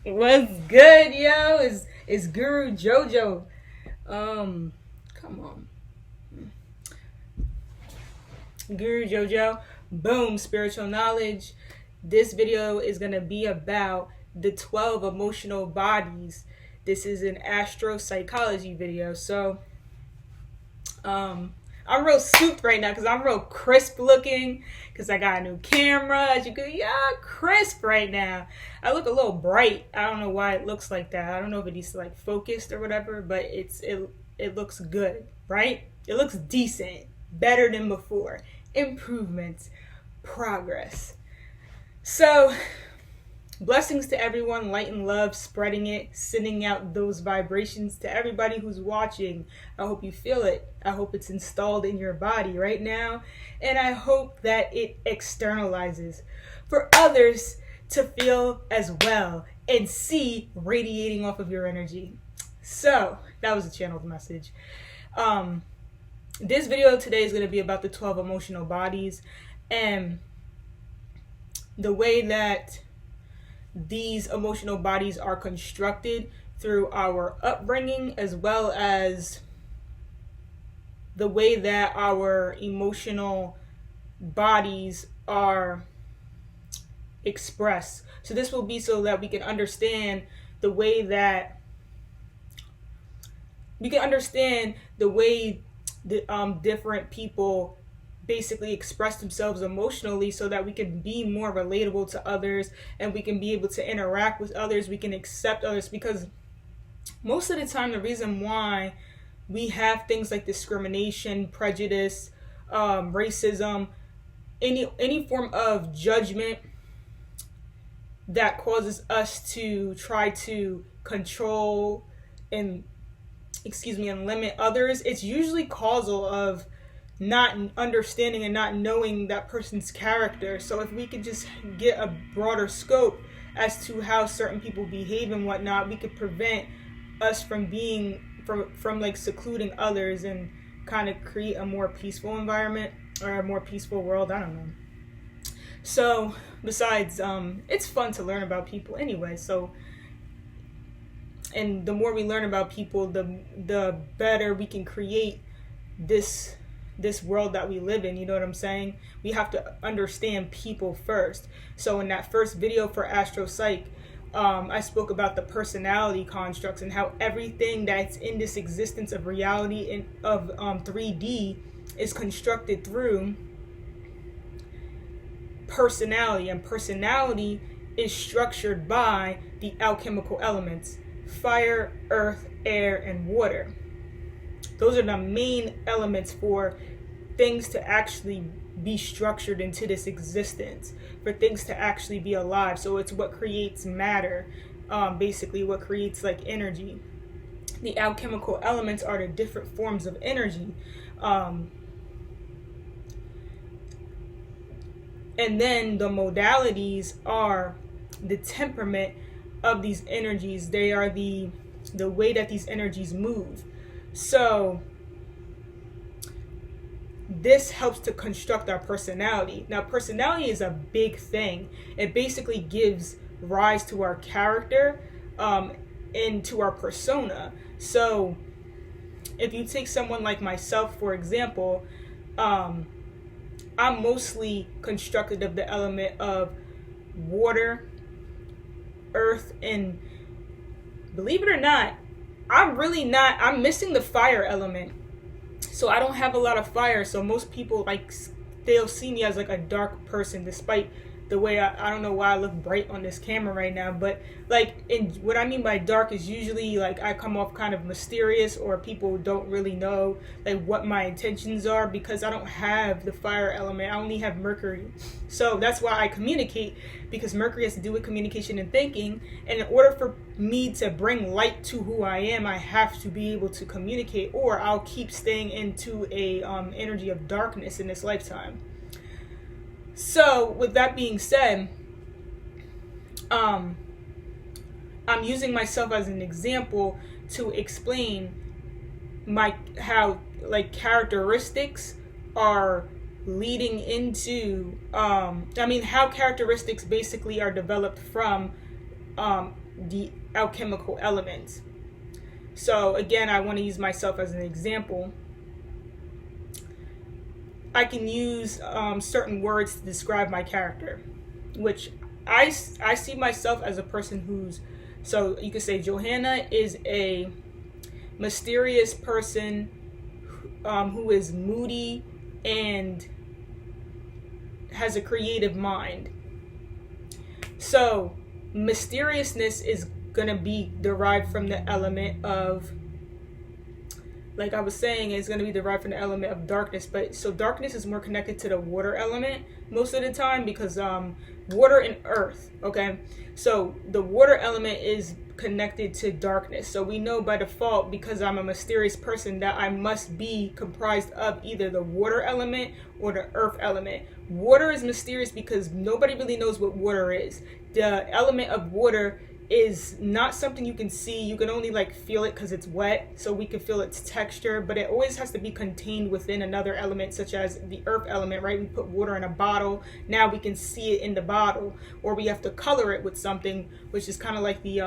What's good, yo? It's Guru Jojo. Come on, Guru Jojo. Boom, spiritual knowledge. This video is gonna be about the 12 emotional bodies. This is an astral psychology video. So, I'm real souped right now because I'm real crisp looking because I got a new camera. As you can, yeah, crisp right now. I look a little bright. I don't know why it looks like that. I don't know if it's like focused or whatever, but it looks good, right? It looks decent, better than before. Improvements, progress. So, blessings to everyone, light and love, spreading it, sending out those vibrations to everybody who's watching. I hope you feel it. I hope it's installed in your body right now. And I hope that it externalizes for others to feel as well and see radiating off of your energy. So, that was a channeled message. This video today is going to be about the 12 emotional bodies and the way that these emotional bodies are constructed through our upbringing, as well as the way that our emotional bodies are expressed. So this will be so that we can understand the way that the different people basically express themselves emotionally, so that we can be more relatable to others and we can be able to interact with others, we can accept others. Because most of the time, the reason why we have things like discrimination, prejudice, racism, any form of judgment that causes us to try to control and limit others, it's usually causal of not understanding and not knowing that person's character. So if we could just get a broader scope as to how certain people behave and whatnot, we could prevent us from being from like secluding others and kind of create a more peaceful environment or a more peaceful world. I don't know. So besides, it's fun to learn about people anyway. So, and the more we learn about people, the better we can create this world that we live in. You know what I'm saying? We have to understand people first. So in that first video for astral psych, I spoke about the personality constructs and how everything that's in this existence of reality of 3D is constructed through personality, and personality is structured by the alchemical elements: fire, earth, air, and water. Those are the main elements for things to actually be structured into this existence, for things to actually be alive. So it's what creates matter, basically what creates like energy. The alchemical elements are the different forms of energy. And then the modalities are the temperament of these energies. They are the way that these energies move. So this helps to construct our personality. Now, personality is a big thing. It basically gives rise to our character, and to our persona. So if you take someone like myself, for example, I'm mostly constructed of the element of water, earth, and believe it or not, I'm missing the fire element. So I don't have a lot of fire. So most people, like, they'll see me as like a dark person, despite the way I don't know why I look bright on this camera right now, but like, what I mean by dark is usually like I come off kind of mysterious, or people don't really know like what my intentions are, because I don't have the fire element. I only have Mercury. So that's why I communicate, because Mercury has to do with communication and thinking, and in order for me to bring light to who I am, I have to be able to communicate, or I'll keep staying into a energy of darkness in this lifetime. So with that being said, I'm using myself as an example to explain how like characteristics are leading into how characteristics basically are developed from the alchemical elements. So again, I want to use myself as an example. I can use certain words to describe my character, which I see myself as a person who's, so you could say Johanna is a mysterious person who is moody and has a creative mind. So mysteriousness is going to be derived from the element of, like I was saying, it's going to be derived from the element of darkness. But so darkness is more connected to the water element most of the time, because water and earth, okay? So the water element is connected to darkness. So we know by default, because I'm a mysterious person, that I must be comprised of either the water element or the earth element. Water is mysterious because nobody really knows what water is. The element of water is not something you can see. You can only like feel it because it's wet, so we can feel its texture, but it always has to be contained within another element, such as the earth element, right? We put water in a bottle, now we can see it in the bottle, or we have to color it with something, which is kind of like the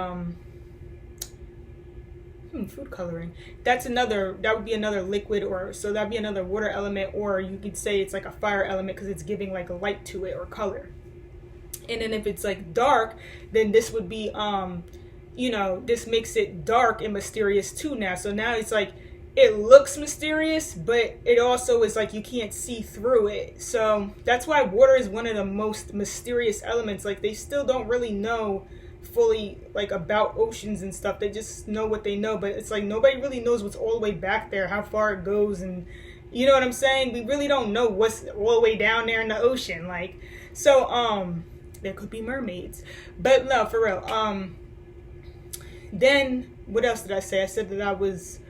food coloring. That would be another liquid, or so that'd be another water element, or you could say it's like a fire element because it's giving like a light to it or color. And then if it's like dark, then this would be this makes it dark and mysterious too now. So now it's like it looks mysterious, but it also is like you can't see through it. So that's why water is one of the most mysterious elements. Like they still don't really know fully like about oceans and stuff. They just know what they know, but it's like nobody really knows what's all the way back there, how far it goes, and you know what I'm saying? We really don't know what's all the way down there in the ocean. Like, so there could be mermaids, but no, for real. Then what else did I say? I said that I was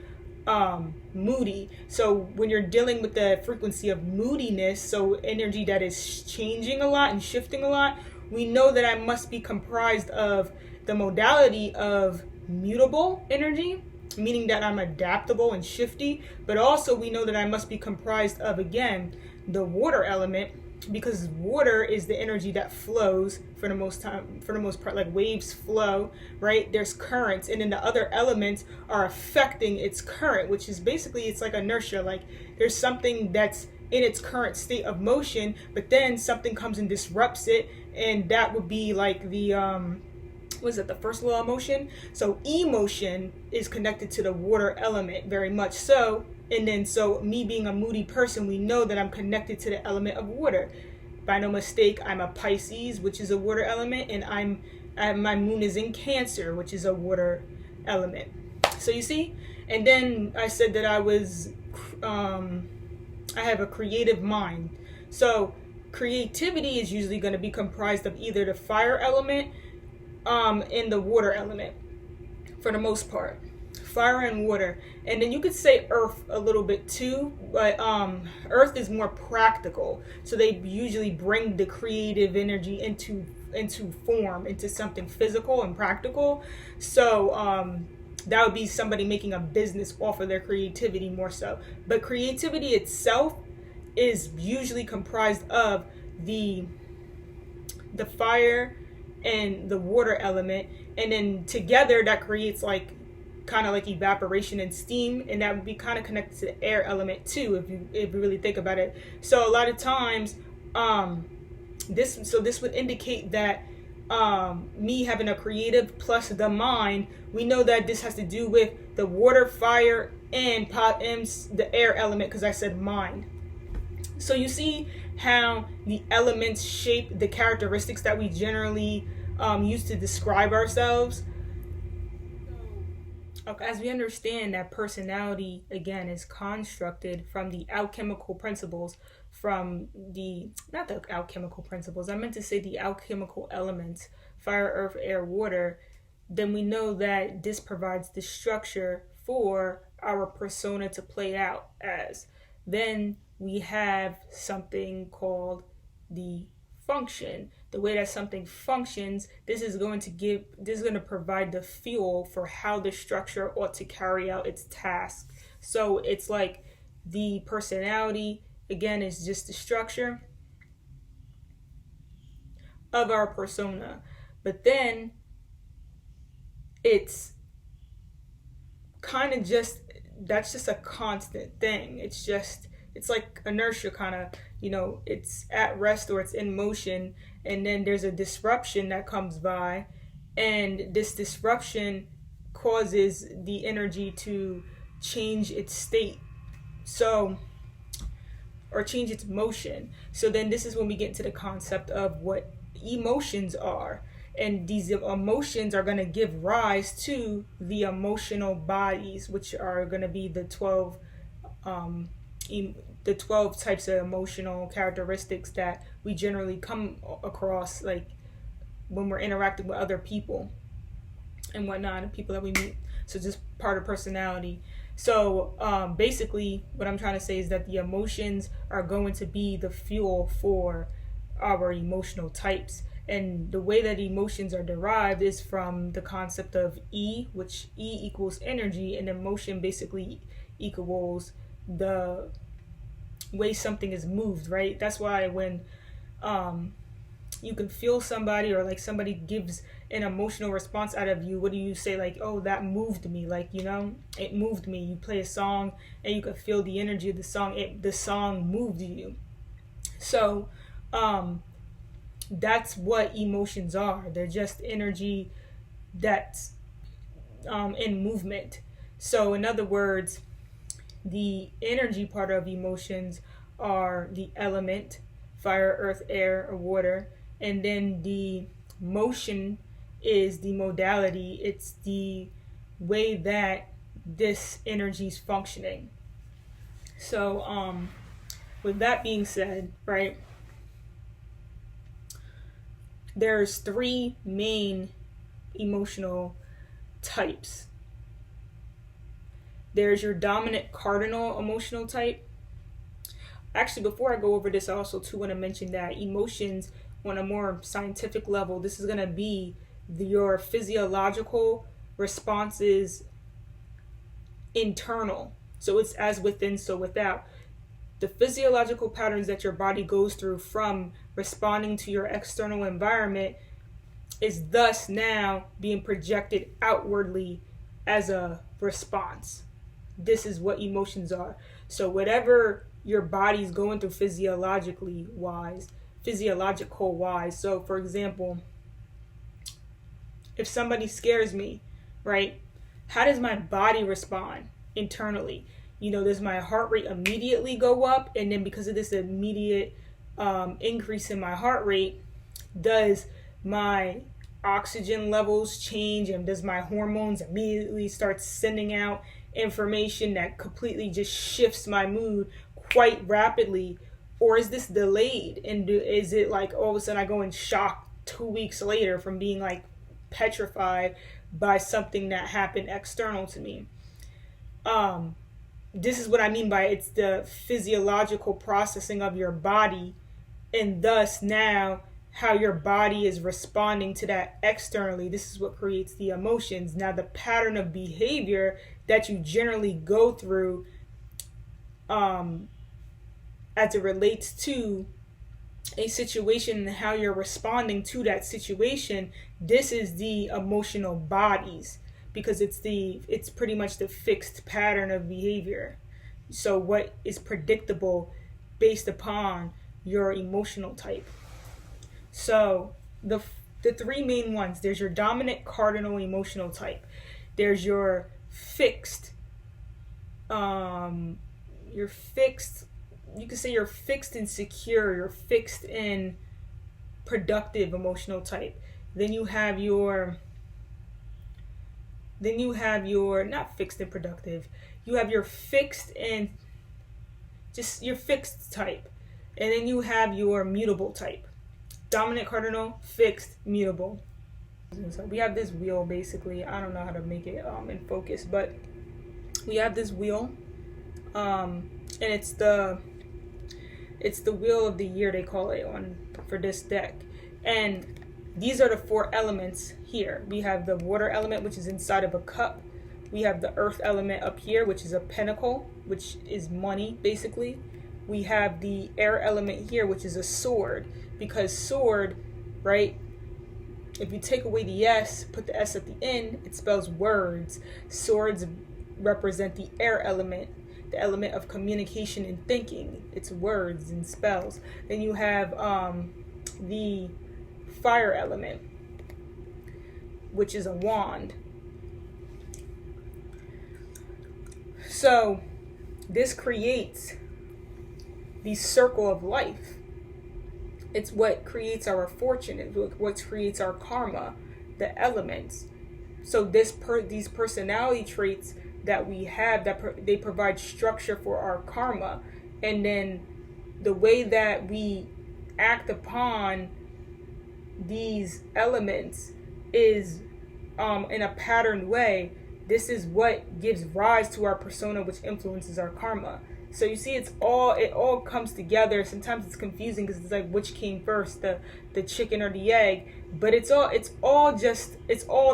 moody. So when you're dealing with the frequency of moodiness, so energy that is changing a lot and shifting a lot, we know that I must be comprised of the modality of mutable energy, meaning that I'm adaptable and shifty, but also we know that I must be comprised of, again, the water element, because water is the energy that flows for the most part, like waves flow, right? There's currents, and then the other elements are affecting its current, which is basically, it's like inertia. Like there's something that's in its current state of motion, but then something comes and disrupts it, and that would be like the the first law of motion. So emotion is connected to the water element very much so. And then, so me being a moody person, we know that I'm connected to the element of water. By no mistake, I'm a Pisces, which is a water element, and my moon is in Cancer, which is a water element. So you see? And then I said that I have a creative mind. So creativity is usually going to be comprised of either the fire element and the water element, for the most part. Fire and water, and then you could say earth a little bit too, but earth is more practical, so they usually bring the creative energy into form, into something physical and practical. So that would be somebody making a business off of their creativity more so. But creativity itself is usually comprised of the fire and the water element, and then together that creates like kind of like evaporation and steam, and that would be kind of connected to the air element too, if you really think about it. So a lot of times this would indicate that me having a creative plus the mind, we know that this has to do with the water, fire, and the air element, because I said mind. So you see how the elements shape the characteristics that we generally use to describe ourselves. Okay. As we understand that personality, again, is constructed from the alchemical principles, not the alchemical principles, I meant to say the alchemical elements, fire, earth, air, water, then we know that this provides the structure for our persona to play out as. Then we have something called the function. The way that something functions, this is going to provide the fuel for how the structure ought to carry out its task. So it's like the personality, again, is just the structure of our persona. But then it's kind of just, that's just a constant thing. It's like inertia, kind of, it's at rest or it's in motion, and then there's a disruption that comes by, and this disruption causes the energy to change its state. So, or change its motion. So then this is when we get into the concept of what emotions are. And these emotions are going to give rise to the emotional bodies, which are going to be the 12 types of emotional characteristics that we generally come across, like when we're interacting with other people and whatnot, and people that we meet. So just part of personality. So basically what I'm trying to say is that the emotions are going to be the fuel for our emotional types. And the way that emotions are derived is from the concept of E, which E equals energy, and emotion basically equals the way something is moved, right? That's why when you can feel somebody, or like somebody gives an emotional response out of you, what do you say? Like, oh, that moved me. Like, it moved me. You play a song and you can feel the energy of the song. The song moved you. So that's what emotions are. They're just energy that's in movement. So in other words, the energy part of emotions are the element, fire, earth, air, or water, and then the motion is the modality. It's the way that this energy is functioning. So with that being said, right, there's 3 main emotional types. There's your dominant cardinal emotional type. Actually, before I go over this, I also too want to mention that emotions on a more scientific level, this is going to be your physiological responses internal. So it's as within, so without. The physiological patterns that your body goes through from responding to your external environment is thus now being projected outwardly as a response. This is what emotions are. So whatever your body's going through physiological wise. So for example, if somebody scares me, right? How does my body respond internally? Does my heart rate immediately go up? And then because of this immediate increase in my heart rate, does my oxygen levels change, and does my hormones immediately start sending out information that completely just shifts my mood quite rapidly? Or is this delayed, and is it like all of a sudden I go in shock 2 weeks later from being like petrified by something that happened external to me? This is what I mean by it's the physiological processing of your body, and thus now how your body is responding to that externally. This is what creates the emotions. Now the pattern of behavior that you generally go through as it relates to a situation and how you're responding to that situation, this is the emotional bodies, because it's pretty much the fixed pattern of behavior. So what is predictable based upon your emotional type. So the 3 main ones, there's your dominant cardinal emotional type. There's your fixed, you could say you're fixed and secure, you're fixed and productive emotional type. Then you have your not fixed and productive. You have your fixed and just your fixed type. And then you have your mutable type. Dominant, cardinal, fixed, mutable. So we have this wheel basically. I don't know how to make it in focus, but we have this wheel. And it's the wheel of the year, they call it for this deck. And these are the 4 elements here. We have the water element, which is inside of a cup. We have the earth element up here, which is a pentacle, which is money, basically. We have the air element here, which is a sword, because sword, right, if you take away the S, put the S at the end, it spells words. Swords represent the air element, the element of communication and thinking. It's words and spells. Then you have the fire element, which is a wand. So this creates the circle of life. It's what creates our fortune. It's what creates our karma, the elements. So these personality traits that we have, they provide structure for our karma. And then the way that we act upon these elements is in a patterned way. This is what gives rise to our persona, which influences our karma. So you see, it all comes together. Sometimes it's confusing because it's like, which came first, the chicken or the egg? But it's all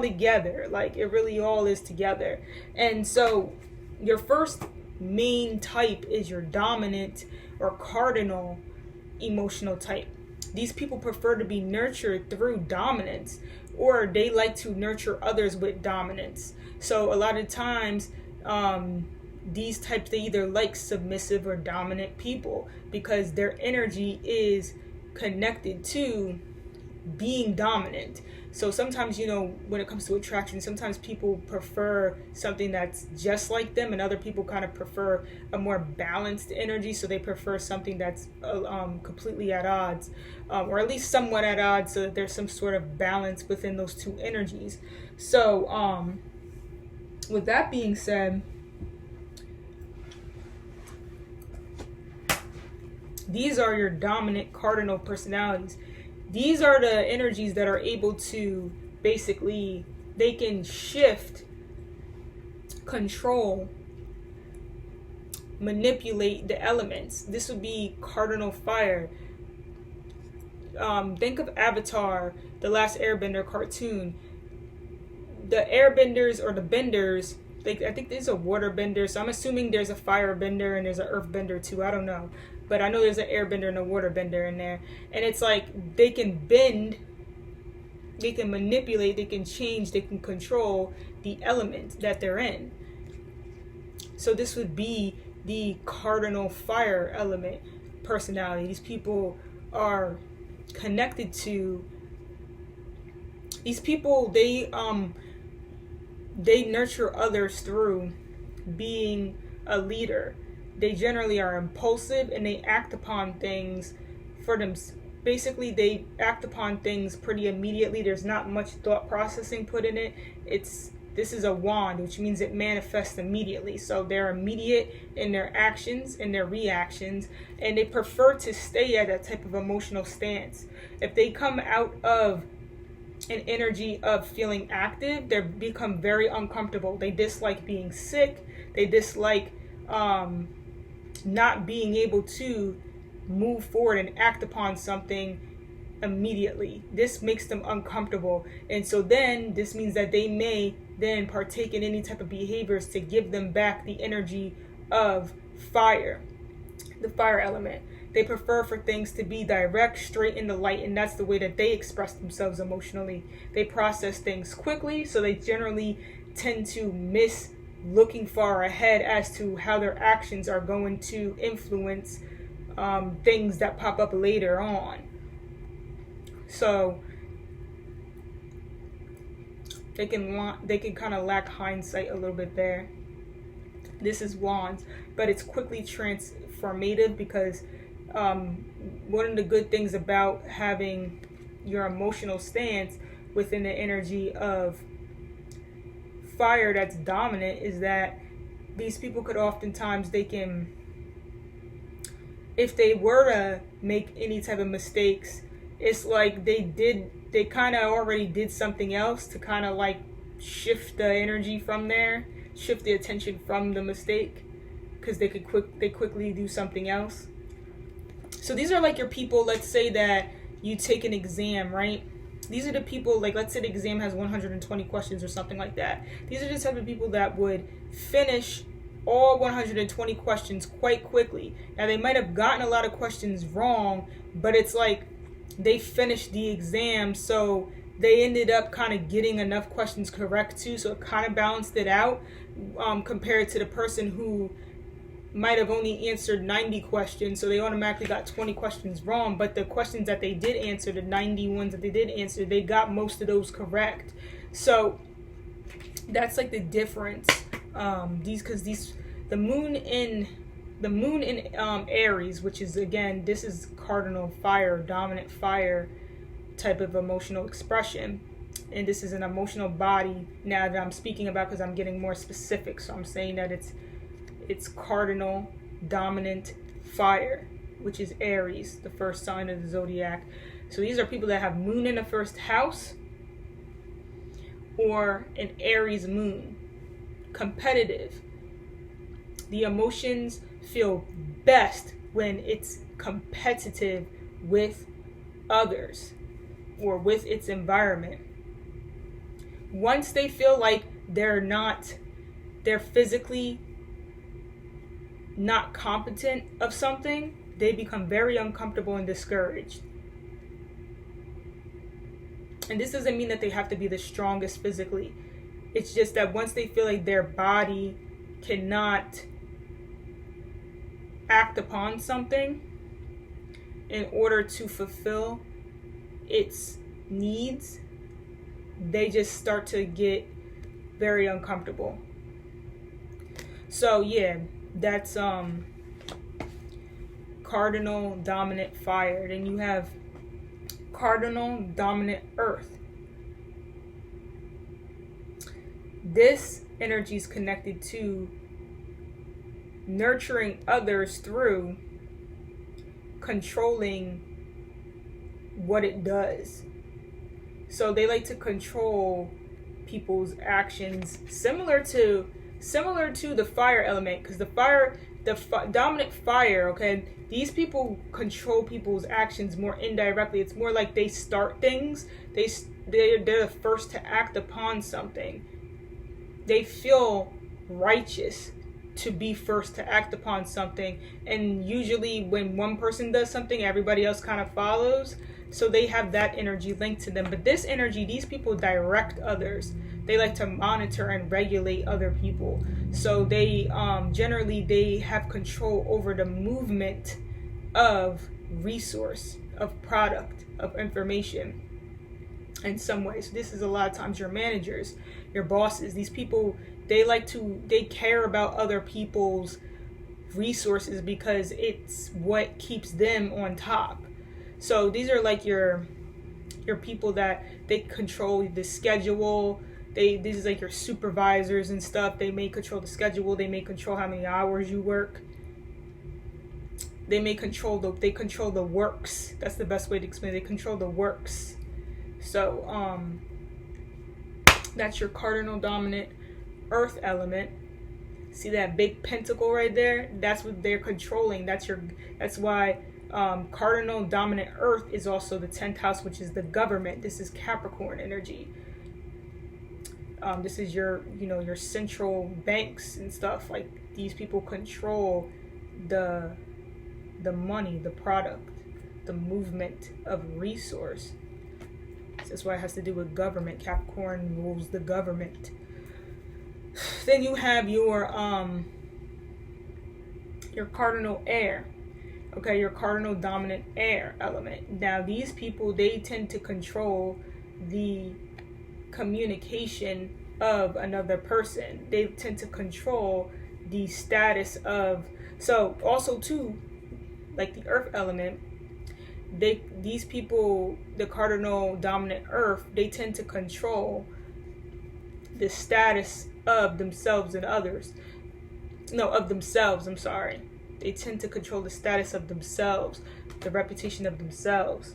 together. Like, it really all is together. And so your first main type is your dominant or cardinal emotional type. These people prefer to be nurtured through dominance, or they like to nurture others with dominance. So a lot of times, these types, they either like submissive or dominant people because their energy is connected to being dominant. So sometimes, when it comes to attraction, sometimes people prefer something that's just like them, and other people kind of prefer a more balanced energy. So they prefer something that's completely at odds, or at least somewhat at odds, so that there's some sort of balance within those two energies. So with that being said, these are your dominant cardinal personalities. These are the energies that are able to basically, they can shift, control, manipulate the elements. This would be cardinal fire. Think of Avatar, the Last Airbender cartoon. The airbenders or the benders, I think there's a water bender, so I'm assuming there's a fire bender and there's an earth bender too. I don't know. But I know there's an airbender and a water bender in there. And it's like they can bend, they can manipulate, they can change, they can control the element that they're in. So this would be the cardinal fire element personality. These people are connected to, these people, they nurture others through being a leader. They generally are impulsive and they act upon things for them. Basically, they act upon things pretty immediately. There's not much thought processing put in it. This is a wand, which means it manifests immediately. So they're immediate in their actions and their reactions, and they prefer to stay at that type of emotional stance. If they come out of an energy of feeling active, they become very uncomfortable. They dislike being sick. They dislike not being able to move forward and act upon something immediately. This makes them uncomfortable, and so then this means that they may then partake in any type of behaviors to give them back the energy of fire, the fire element. They prefer for things to be direct, straight in the light, and that's the way that they express themselves emotionally. They process things quickly, so they generally tend to miss looking far ahead as to how their actions are going to influence things that pop up later on. So they can kind of lack hindsight a little bit there. This is wands, but it's quickly transformative because one of the good things about having your emotional stance within the energy of fire that's dominant is that these people could oftentimes, if they were to make any type of mistakes, it's like they kind of already did something else to kind of like shift the energy from there, shift the attention from the mistake, because they quickly do something else. So these are like your people. Let's say that you take an exam, right? These are the people, like, let's say the exam has 120 questions or something like that. These are the type of people that would finish all 120 questions quite quickly. Now, they might have gotten a lot of questions wrong, but it's like they finished the exam, so they ended up kind of getting enough questions correct too, so it kind of balanced it out, compared to the person who might have only answered 90 questions, so they automatically got 20 questions wrong. But the questions that they did answer, the 90 ones that they did answer, they got most of those correct. So that's like the difference. The moon in Aries, which is, again, this is cardinal fire, dominant fire type of emotional expression, and this is an emotional body now that I'm speaking about, because I'm getting more specific. So I'm saying that it's cardinal dominant fire, which is Aries, the first sign of the zodiac. So these are people that have moon in the first house or an Aries moon. Competitive. The emotions feel best when it's competitive with others or with its environment. Once they feel like they're physically not competent of something, they become very uncomfortable and discouraged. And this doesn't mean that they have to be the strongest physically. It's just that once they feel like their body cannot act upon something in order to fulfill its needs, they just start to get very uncomfortable. So yeah, that's cardinal dominant fire. Then you have cardinal dominant earth. This energy is connected to nurturing others through controlling what it does. So they like to control people's actions, similar to the fire element, because dominant fire, okay, these people control people's actions more indirectly. It's more like they start things. They're the first to act upon something. They feel righteous to be first to act upon something, and usually when one person does something, everybody else kind of follows. So they have that energy linked to them. But this energy, these people direct others. They like to monitor and regulate other people. So they generally they have control over the movement of resource, of product, of information in some ways. This is a lot of times your managers, your bosses. These people, they care about other people's resources because it's what keeps them on top. So these are like your people that they control the schedule. This is like your supervisors and stuff. They may control the schedule. They may control how many hours you work. They may control the works. That's the best way to explain it. They control the works. So that's your cardinal dominant earth element. See that big pentacle right there? That's what they're controlling. That's why cardinal dominant earth is also the 10th house, which is the government. This is Capricorn energy. This is your central banks and stuff. Like, these people control the money, the product, the movement of resource. So that's why it has to do with government. Capricorn rules the government. Then you have your cardinal air. Okay, your cardinal dominant air element. Now these people, they tend to control the communication of another person. They tend to control the status of, so also too, like the earth element, these people, the cardinal dominant earth, they tend to control the status of themselves and others. No, of themselves, I'm sorry. They tend to control the status of themselves, the reputation of themselves.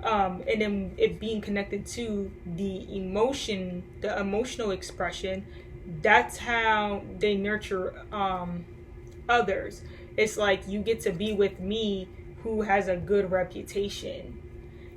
And then it being connected to the emotional expression, that's how they nurture others. It's like, you get to be with me who has a good reputation.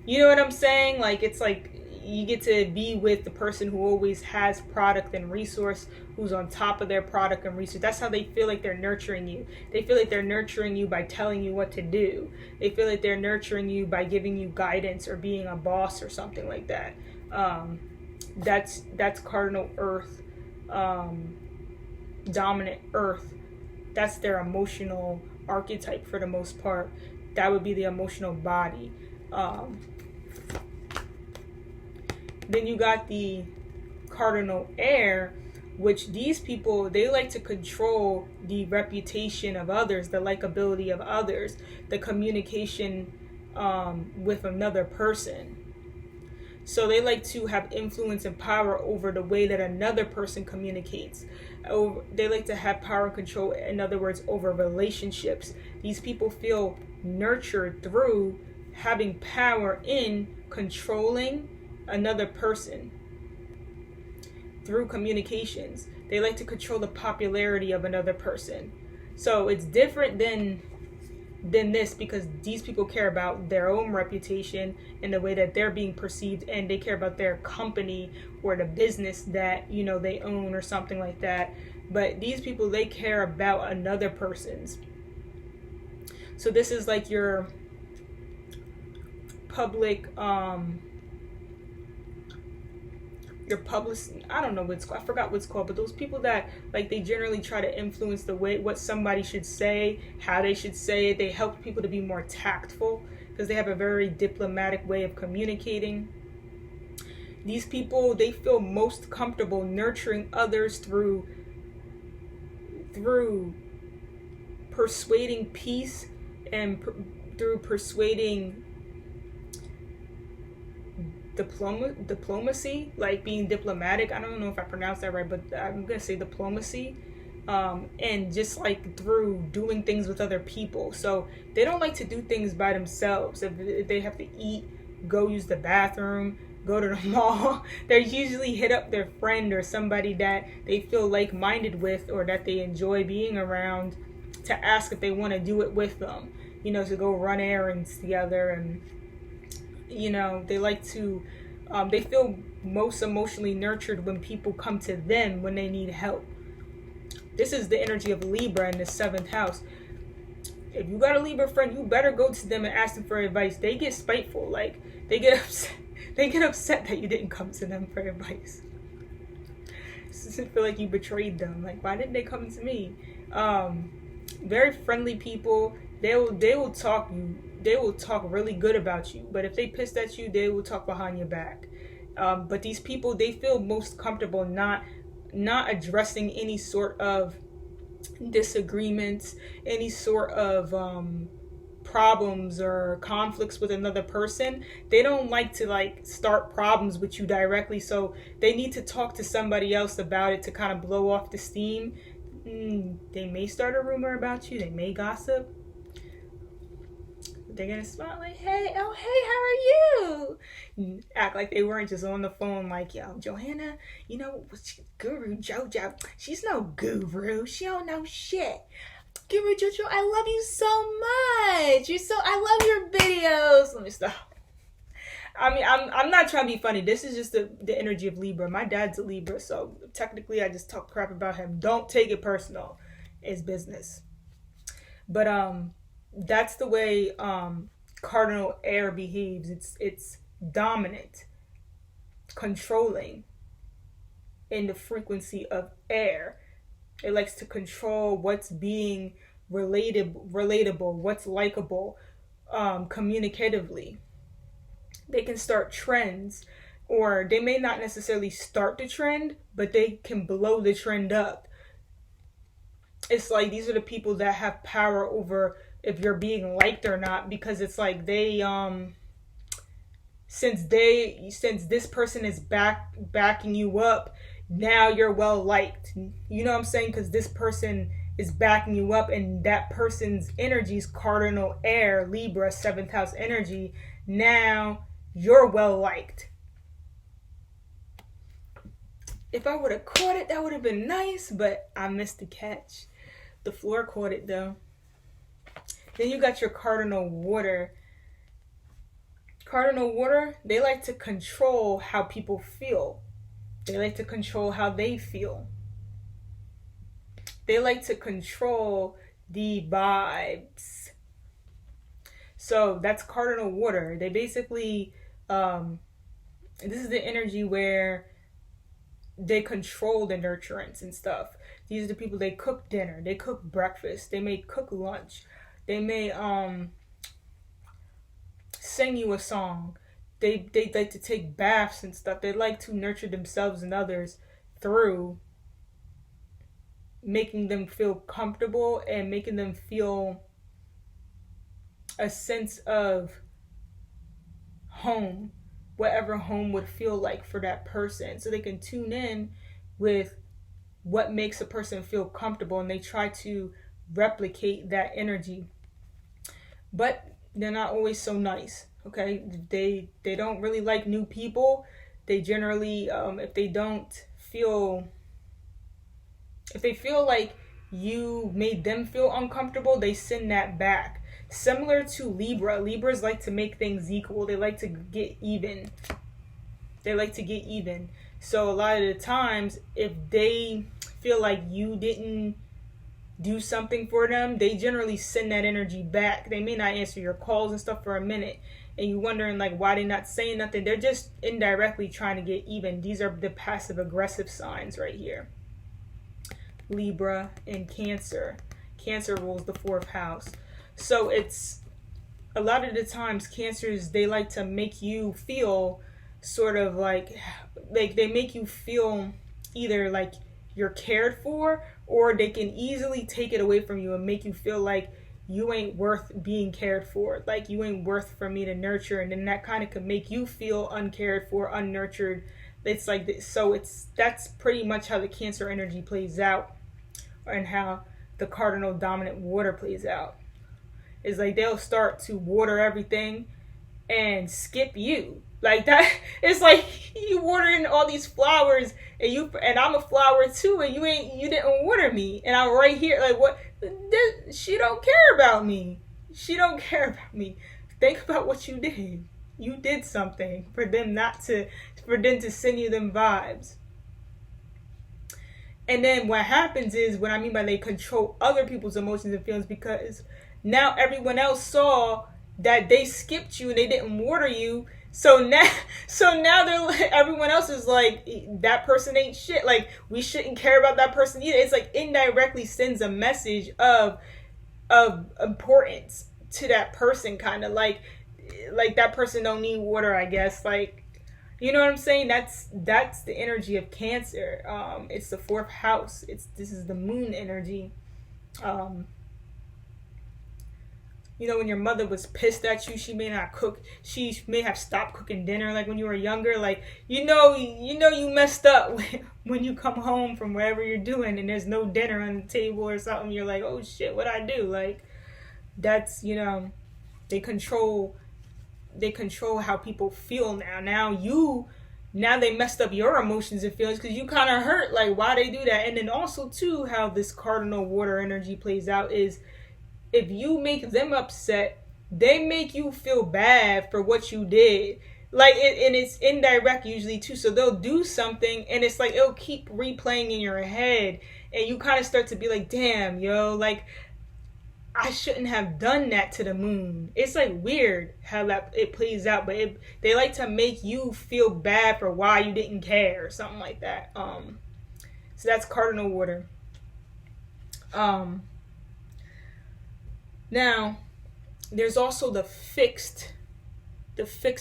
You know what I'm saying? Like, it's like you get to be with the person who always has product and resource, who's on top of their product and resource. That's how they feel like they're nurturing you. They feel like they're nurturing you by telling you what to do. They feel like they're nurturing you by giving you guidance or being a boss or something like that. That's cardinal earth, dominant earth. That's their emotional archetype for the most part. That would be the emotional body. Then you got the cardinal air, which these people, they like to control the reputation of others, the likability of others, the communication with another person. So they like to have influence and power over the way that another person communicates. They like to have power and control, in other words, over relationships. These people feel nurtured through having power in controlling another person through communications. They like to control the popularity of another person. So it's different than this, because these people care about their own reputation and the way that they're being perceived, and they care about their company or the business that, you know, they own or something like that. But these people, they care about another person's. So this is like your public I don't know what it's called, I forgot what it's called, but those people that, like, they generally try to influence the way what somebody should say, how they should say it. They help people to be more tactful because they have a very diplomatic way of communicating. These people, they feel most comfortable nurturing others through persuading peace and through persuading diplomacy, like being diplomatic. I don't know if I pronounced that right, but I'm gonna say diplomacy, and just like through doing things with other people. So they don't like to do things by themselves. If they have to eat, go use the bathroom, go to the mall, they usually hit up their friend or somebody that they feel like-minded with or that they enjoy being around to ask if they want to do it with them, you know, to go run errands together. And you know, they like to, they feel most emotionally nurtured when people come to them when they need help. This is the energy of Libra in the 7th house. If you got a Libra friend, you better go to them and ask them for advice. They get spiteful. Like, they get upset. They get upset that you didn't come to them for advice. They feel like you betrayed them. Like, why didn't they come to me? Very friendly people. They will talk really good about you, but if they pissed at you, they will talk behind your back. But these people, they feel most comfortable not addressing any sort of disagreements, any sort of problems or conflicts with another person. They don't like to like start problems with you directly, so they need to talk to somebody else about it to kind of blow off the steam. They may start a rumor about you, they may gossip. They're gonna smile like, hey, how are you? Act like they weren't just on the phone like, yo, Johanna, you know, Guru Jojo, she's no guru. She don't know shit. Guru Jojo, I love you so much. I love your videos. Let me stop. I mean, I'm not trying to be funny. This is just the energy of Libra. My dad's a Libra, so technically I just talk crap about him. Don't take it personal. It's business. But that's the way cardinal air behaves. It's dominant, controlling in the frequency of air. It likes to control what's being relatable, what's likable, communicatively. They can start trends, or they may not necessarily start the trend, but they can blow the trend up. It's like these are the people that have power over if you're being liked or not, because it's like they since this person is backing you up, now you're well liked. You know what I'm saying? Because this person is backing you up, and that person's energy is cardinal air, Libra, 7th house energy. Now you're well liked. If I would have caught it, that would have been nice, but I missed the catch. The floor caught it though. Then you got your cardinal water. Cardinal water, they like to control how people feel. They like to control how they feel. They like to control the vibes. So that's cardinal water. They basically, this is the energy where they control the nurturance and stuff. These are the people, they cook dinner, they cook breakfast, they may cook lunch, they may sing you a song. They like to take baths and stuff. They like to nurture themselves and others through making them feel comfortable and making them feel a sense of home, whatever home would feel like for that person. So they can tune in with what makes a person feel comfortable, and they try to replicate that energy. But they're not always so nice. Okay, they don't really like new people. They generally, if they feel like you made them feel uncomfortable, they send that back. Similar to Libra. Libras like to make things equal. They like to get even. So a lot of the times, if they feel like you didn't do something for them, they generally send that energy back. They may not answer your calls and stuff for a minute, and you're wondering like why they're not saying nothing. They're just indirectly trying to get even. These are the passive aggressive signs right here. Libra and Cancer. Cancer rules the 4th house. So it's a lot of the times Cancers, they like to make you feel sort of like they make you feel either like you're cared for, or they can easily take it away from you and make you feel like you ain't worth being cared for, like you ain't worth for me to nurture, and then that kind of can make you feel uncared for, unnurtured. It's like this. So that's pretty much how the Cancer energy plays out, and how the cardinal dominant water plays out. It's like they'll start to water everything and skip you. Like that, it's like you watering all these flowers, and I'm a flower too, and you didn't water me, and I'm right here. Like what? She don't care about me. Think about what you did. You did something for them to send you them vibes. And then what happens is, what I mean by they control other people's emotions and feelings, because now everyone else saw that they skipped you and they didn't water you. So now they're like, everyone else is like, that person ain't shit. Like, we shouldn't care about that person either. It's like indirectly sends a message of importance to that person, kind of like that person don't need water, I guess. Like, you know what I'm saying? That's the energy of Cancer. It's the 4th house. This is the moon energy. You know, when your mother was pissed at you, she may not cook. She may have stopped cooking dinner, like when you were younger. Like, you messed up when you come home from wherever you're doing and there's no dinner on the table or something. You're like, oh shit, what'd I do? Like, that's, they control how people feel now. Now they messed up your emotions and feelings because you kind of hurt. Like, why they do that? And then also too, how this cardinal water energy plays out is, if you make them upset, they make you feel bad for what you did. Like, and it's indirect usually too. So they'll do something and it's like, it'll keep replaying in your head. And you kind of start to be like, damn, yo, like, I shouldn't have done that to the moon. It's like weird how that it plays out. But they like to make you feel bad for why you didn't care or something like that. So that's cardinal water. Now, there's also the fixed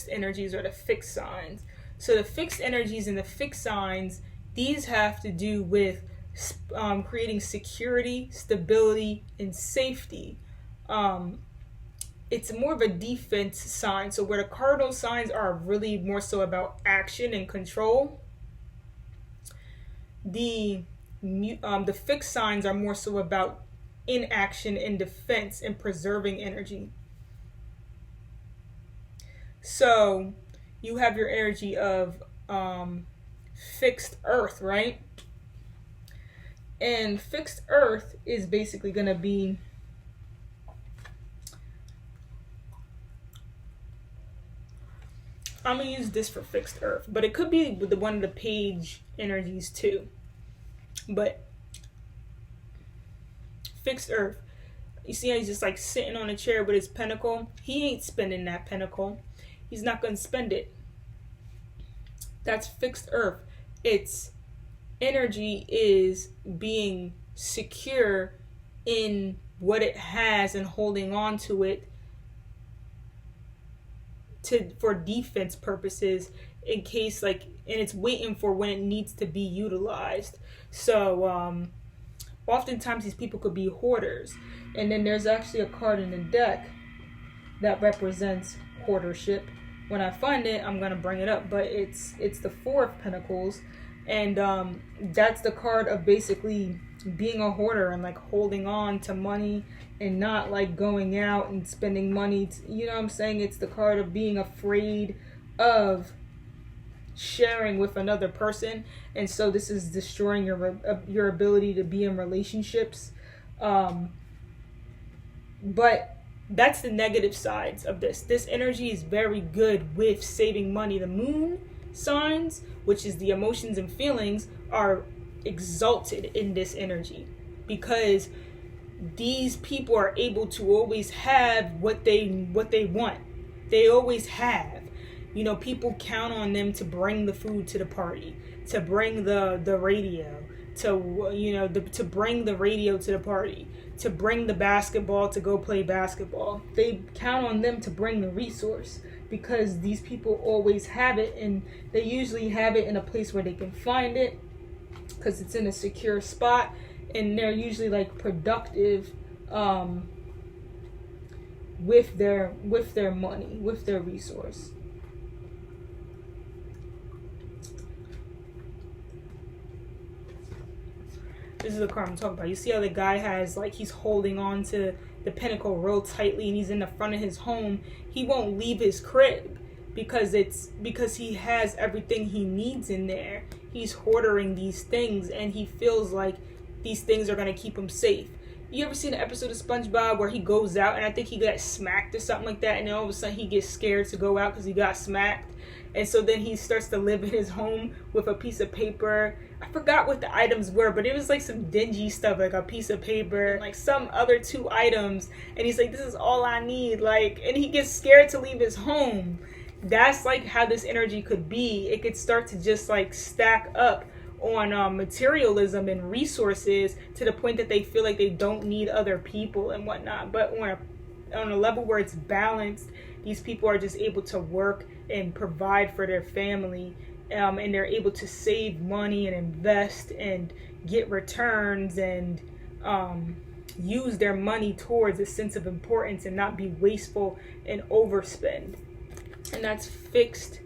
energies, or the fixed signs. So the fixed energies and the fixed signs, these have to do with creating security, stability, and safety. It's more of a defense sign. So where the cardinal signs are really more so about action and control, the fixed signs are more so about inaction and defense and preserving energy. So you have your energy of fixed earth, right? And fixed earth is basically going to be I'm gonna use this for fixed earth, but it could be with one of the page energies too. But fixed earth, you see how he's just like sitting on a chair with his pentacle? He ain't spending that pentacle. He's not gonna spend it. That's fixed earth. Its energy is being secure in what it has and holding on to it for defense purposes, in case, like, and it's waiting for when it needs to be utilized. So oftentimes these people could be hoarders, and then there's actually a card in the deck that represents hoardership. When I find it, I'm gonna bring it up, but it's the Four of Pentacles, and that's the card of basically being a hoarder and like holding on to money and not like going out and spending money you know what I'm saying? It's the card of being afraid of sharing with another person, and so this is destroying your ability to be in relationships. But that's the negative sides of this energy is very good with saving money. The moon signs, which is the emotions and feelings, are exalted in this energy because these people are able to always have what they want. They always have, you know, people count on them to bring the food to the party, to bring the radio, to, you know, to bring the radio to the party, to bring the basketball to go play basketball. They count on them to bring the resource because these people always have it, and they usually have it in a place where they can find it because it's in a secure spot, and they're usually like productive with their money, with their resource. This is the card I'm talking about. You see how the guy has, like, he's holding on to the pentacle real tightly, and he's in the front of his home. He won't leave his crib because he has everything he needs in there. He's hoarding these things, and he feels like these things are going to keep him safe. You ever seen an episode of SpongeBob where he goes out, and I think he got smacked or something like that, and then all of a sudden he gets scared to go out because he got smacked, and so then he starts to live in his home with a piece of paper. I forgot what the items were, but it was like some dingy stuff, like a piece of paper and like some other 2 items, and he's like, this is all I need, like, and he gets scared to leave his home. That's like how this energy could be. It could start to just like stack up on materialism and resources to the point that they feel like they don't need other people and whatnot. But on a level where it's balanced, these people are just able to work and provide for their family, and they're able to save money and invest and get returns and use their money towards a sense of importance and not be wasteful and overspend. And that's fixed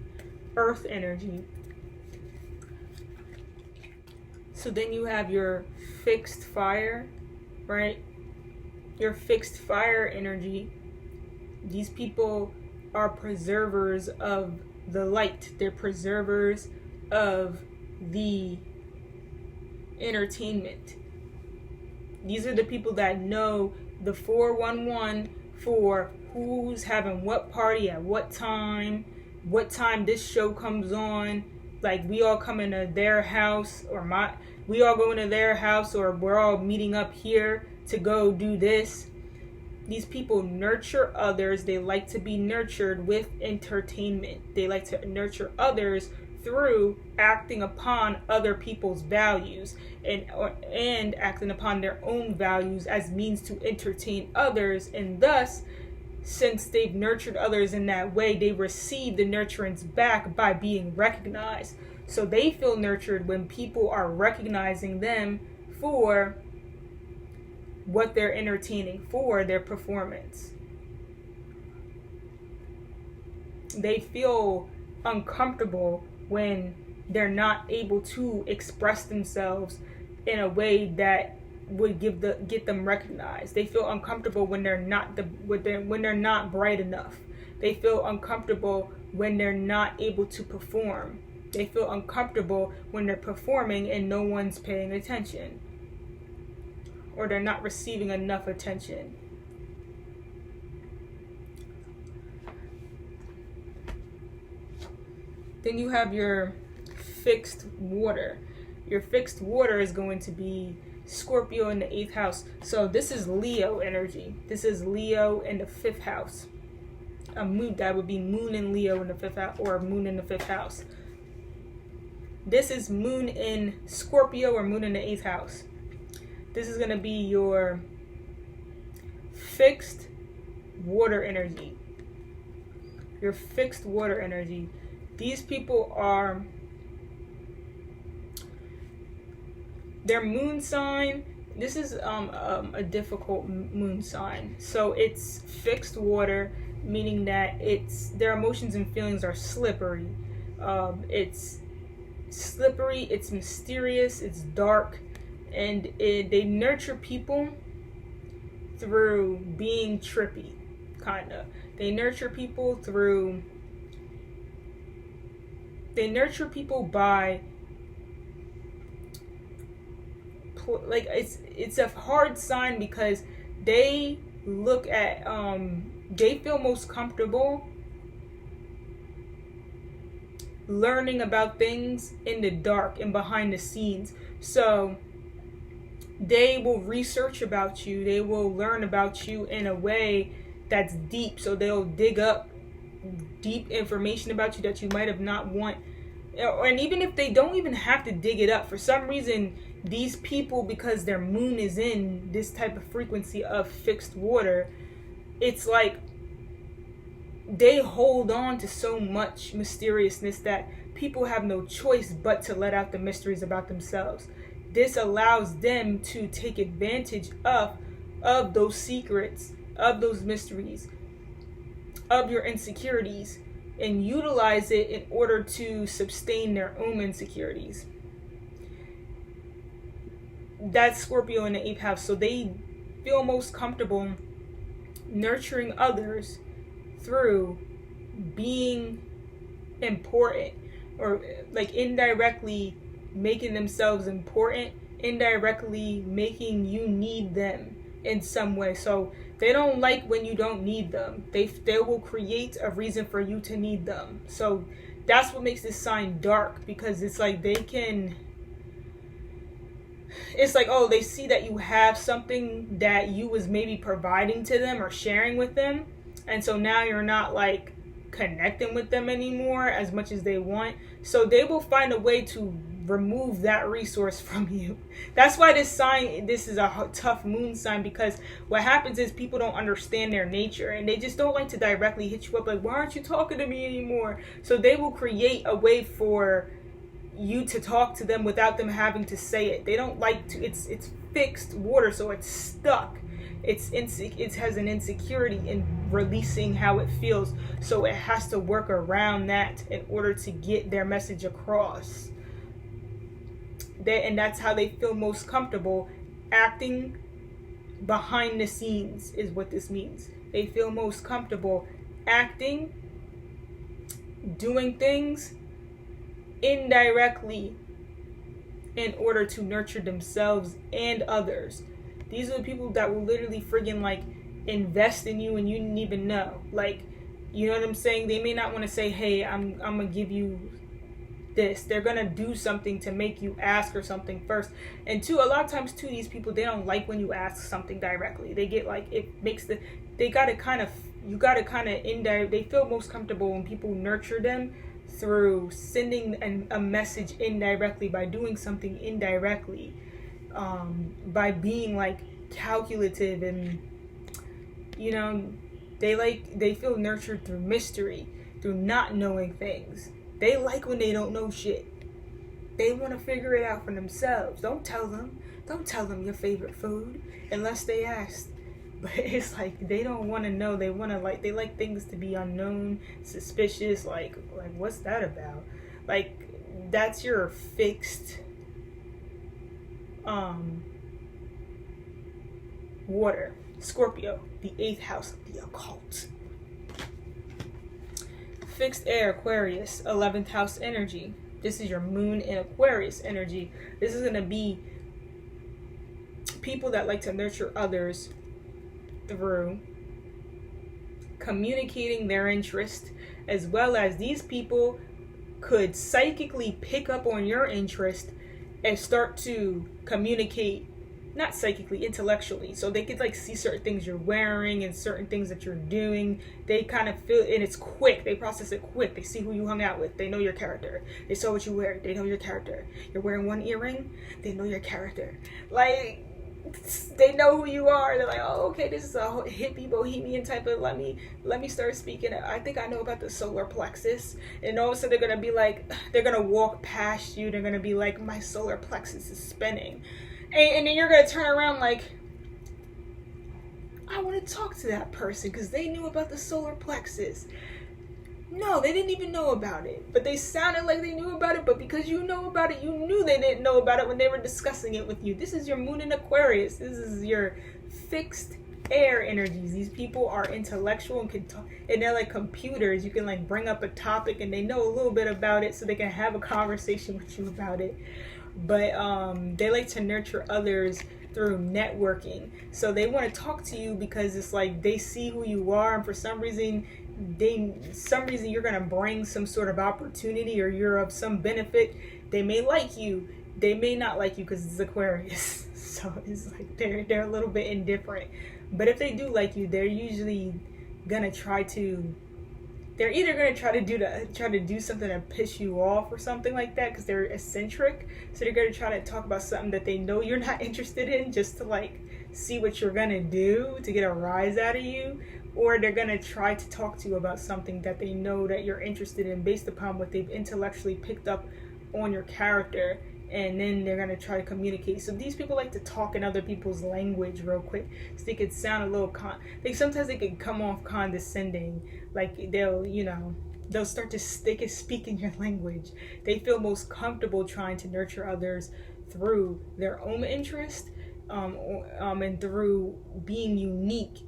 earth energy. So then you have your fixed fire, right? Your fixed fire energy. These people are preservers of the light. They're preservers of the entertainment. These are the people that know the 411 for who's having what party at what time this show comes on. Like, we all come into their house, or we all go into their house, or we're all meeting up here to go do this. These people nurture others. They like to be nurtured with entertainment. They like to nurture others through acting upon other people's values and acting upon their own values as means to entertain others. And thus, since they've nurtured others in that way, they receive the nurturance back by being recognized. So they feel nurtured when people are recognizing them for what they're entertaining, for their performance. They feel uncomfortable when they're not able to express themselves in a way that would get them recognized. They feel uncomfortable when they're not bright enough. They feel uncomfortable when they're not able to perform. They feel uncomfortable when they're performing and no one's paying attention, or they're not receiving enough attention. Then you have your fixed water. Your fixed water is going to be Scorpio in the 8th house. So this is Leo energy. This is Leo in the 5th house. A moon, that would be Moon in Leo in the 5th house, or Moon in the 5th house. This is Moon in Scorpio or Moon in the 8th house. This is going to be your fixed water energy. Your fixed water energy. These people are, their moon sign, this is a difficult moon sign. So it's fixed water, meaning that their emotions and feelings are slippery. It's slippery, it's mysterious, it's dark, and they nurture people through being trippy, kinda. They nurture people by, like, it's a hard sign because they look at they feel most comfortable learning about things in the dark and behind the scenes. So they will research about you, they will learn about you in a way that's deep. So they'll dig up deep information about you that you might have not want. And even if they don't even have to dig it up, for some reason these people, because their moon is in this type of frequency of fixed water, it's like they hold on to so much mysteriousness that people have no choice but to let out the mysteries about themselves. This allows them to take advantage of those secrets, of those mysteries, of your insecurities, and utilize it in order to sustain their own insecurities. That's Scorpio in the 8th house. So they feel most comfortable nurturing others through being important, or like indirectly making themselves important, indirectly making you need them in some way. So they don't like when you don't need them. They will create a reason for you to need them. So that's what makes this sign dark, because it's like it's like, oh, they see that you have something that you was maybe providing to them or sharing with them, and so now you're not like connecting with them anymore as much as they want. So they will find a way to remove that resource from you. That's why this is a tough moon sign, because what happens is people don't understand their nature, and they just don't like to directly hit you up like, why aren't you talking to me anymore? So they will create a way for you to talk to them without them having to say it. They don't like to, it's fixed water, so it's stuck. It has an insecurity in releasing how it feels, so it has to work around that in order to get their message across. And that's how they feel most comfortable acting behind the scenes, is what this means. They feel most comfortable acting, doing things indirectly in order to nurture themselves and others. These are the people that will literally friggin' like invest in you and you didn't even know. Like, you know what I'm saying? They may not want to say, hey, I'm gonna give you this. They're gonna do something to make you ask or something first. And two, a lot of times too, these people, they don't like when you ask something directly. They get like, it makes you gotta kind of indirect. They feel most comfortable when people nurture them through sending a message indirectly, by doing something indirectly, by being like calculative, and you know, they feel nurtured through mystery, through not knowing things. They like when they don't know shit. They want to figure it out for themselves. Don't tell them your favorite food unless they ask. But it's like they don't want to know. They like things to be unknown, suspicious. Like what's that about? Like, that's your fixed water. Scorpio, the 8th house of the occult. Fixed air, Aquarius, 11th house energy. This is your moon in Aquarius energy. This is going to be people that like to nurture others through communicating their interest, as well as these people could psychically pick up on your interest and start to communicate, not psychically, intellectually. So they could like see certain things you're wearing and certain things that you're doing. They kind of feel, and it's quick. They process it quick. They see who you hung out with. They know your character. They saw what you wear. They know your character. You're wearing one earring. They know your character. Like, they know who you are. They're like, oh, okay, this is a hippie bohemian type of, let me start speaking. I think I know about the solar plexus. And all of a sudden they're gonna be like, they're gonna walk past you. They're gonna be like, my solar plexus is spinning. And then you're gonna turn around like, I want to talk to that person because they knew about the solar plexus. No, they didn't even know about it, but they sounded like they knew about it. But because you know about it, you knew they didn't know about it when they were discussing it with you. This is your moon in Aquarius. This is your fixed air energies. These people are intellectual and can talk, and they're like computers. You can like bring up a topic and they know a little bit about it, so they can have a conversation with you about it. But they like to nurture others through networking. So they want to talk to you because it's like they see who you are, and for some reason you're gonna bring some sort of opportunity, or you're of some benefit. They may like you, they may not like you because it's Aquarius. So it's like they're a little bit indifferent. But if they do like you, they're usually gonna try to. They're either gonna try to do something to piss you off or something like that because they're eccentric. So they're gonna try to talk about something that they know you're not interested in, just to like see what you're gonna do to get a rise out of you. Or they're gonna try to talk to you about something that they know that you're interested in based upon what they've intellectually picked up on your character, and then they're gonna try to communicate. So these people like to talk in other people's language real quick, so they could sound a little sometimes they can come off condescending. Like they'll start to, they can speak in your language. They feel most comfortable trying to nurture others through their own interest, and through being unique,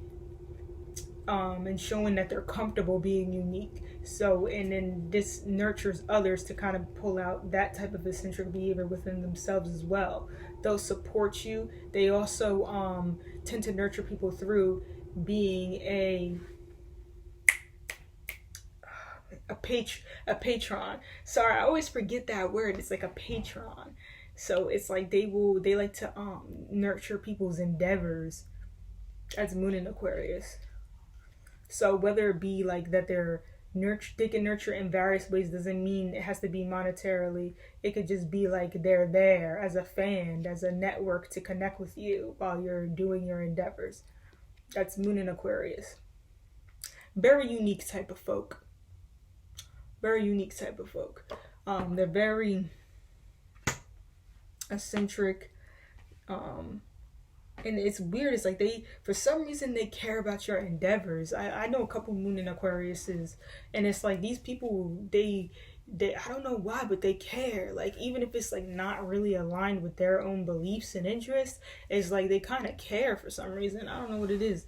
and showing that they're comfortable being unique. So, and then this nurtures others to kind of pull out that type of eccentric behavior within themselves as well. They'll support you. They also tend to nurture people through being a patron. Sorry, I always forget that word. It's like a patron. So it's like they like to nurture people's endeavors as moon in Aquarius. So whether it be like that they can nurture in various ways, doesn't mean it has to be monetarily. It could just be like they're there as a fan, as a network to connect with you while you're doing your endeavors. That's moon in Aquarius. Very unique type of folk. Very unique type of folk. They're very eccentric. And it's weird. It's like for some reason, they care about your endeavors. I know a couple moon in Aquariuses, and it's like these people, they I don't know why, but they care. Like even if it's like not really aligned with their own beliefs and interests, it's like they kind of care for some reason. I don't know what it is.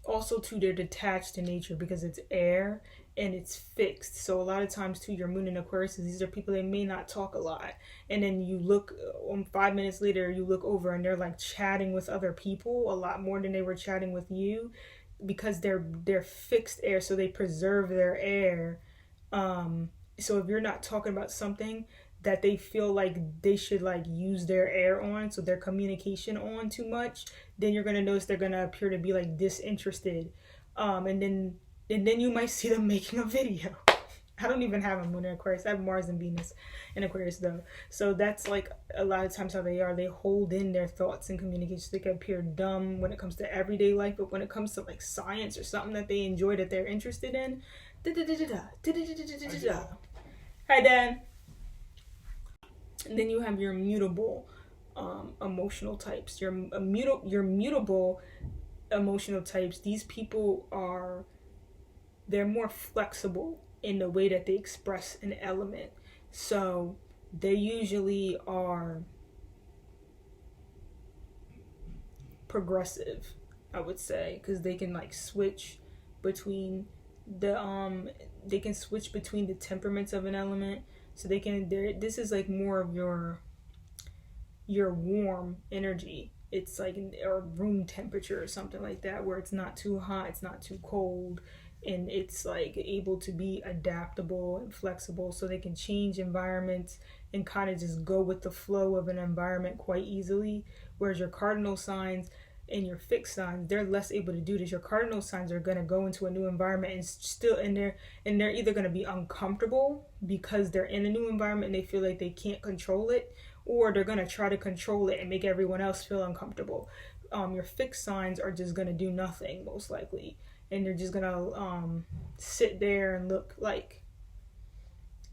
Also too, they're detached to nature because it's air and it's fixed. So a lot of times too, your moon in Aquarius, these are people, they may not talk a lot, and then you look 5 minutes later, you look over and they're like chatting with other people a lot more than they were chatting with you, because they're fixed air, so they preserve their air. So if you're not talking about something that they feel like they should like use their air on, so their communication on too much, then you're gonna notice they're gonna appear to be like disinterested, and then you might see them making a video. I don't even have a moon in Aquarius. I have Mars and Venus in Aquarius though, so that's like a lot of times how they are. They hold in their thoughts and communication. They can appear dumb when it comes to everyday life, but when it comes to like science or something that they enjoy, that they're interested in, hi Dan. And then you have your mutable emotional types. Your mutable emotional types. These people they're more flexible in the way that they express an element. So they usually are progressive, I would say, because they can like switch between the temperaments of an element. So this is like more of your warm energy it's like or room temperature or something like that, where it's not too hot, it's not too cold, and it's like able to be adaptable and flexible, so they can change environments and kind of just go with the flow of an environment quite easily. Whereas your cardinal signs and your fixed signs, they're less able to do this. Your cardinal signs are going to go into a new environment and still and they're either going to be uncomfortable because they're in a new environment and they feel like they can't control it, or they're going to try to control it and make everyone else feel uncomfortable. Your fixed signs are just going to do nothing most likely, and they're just going to sit there and look like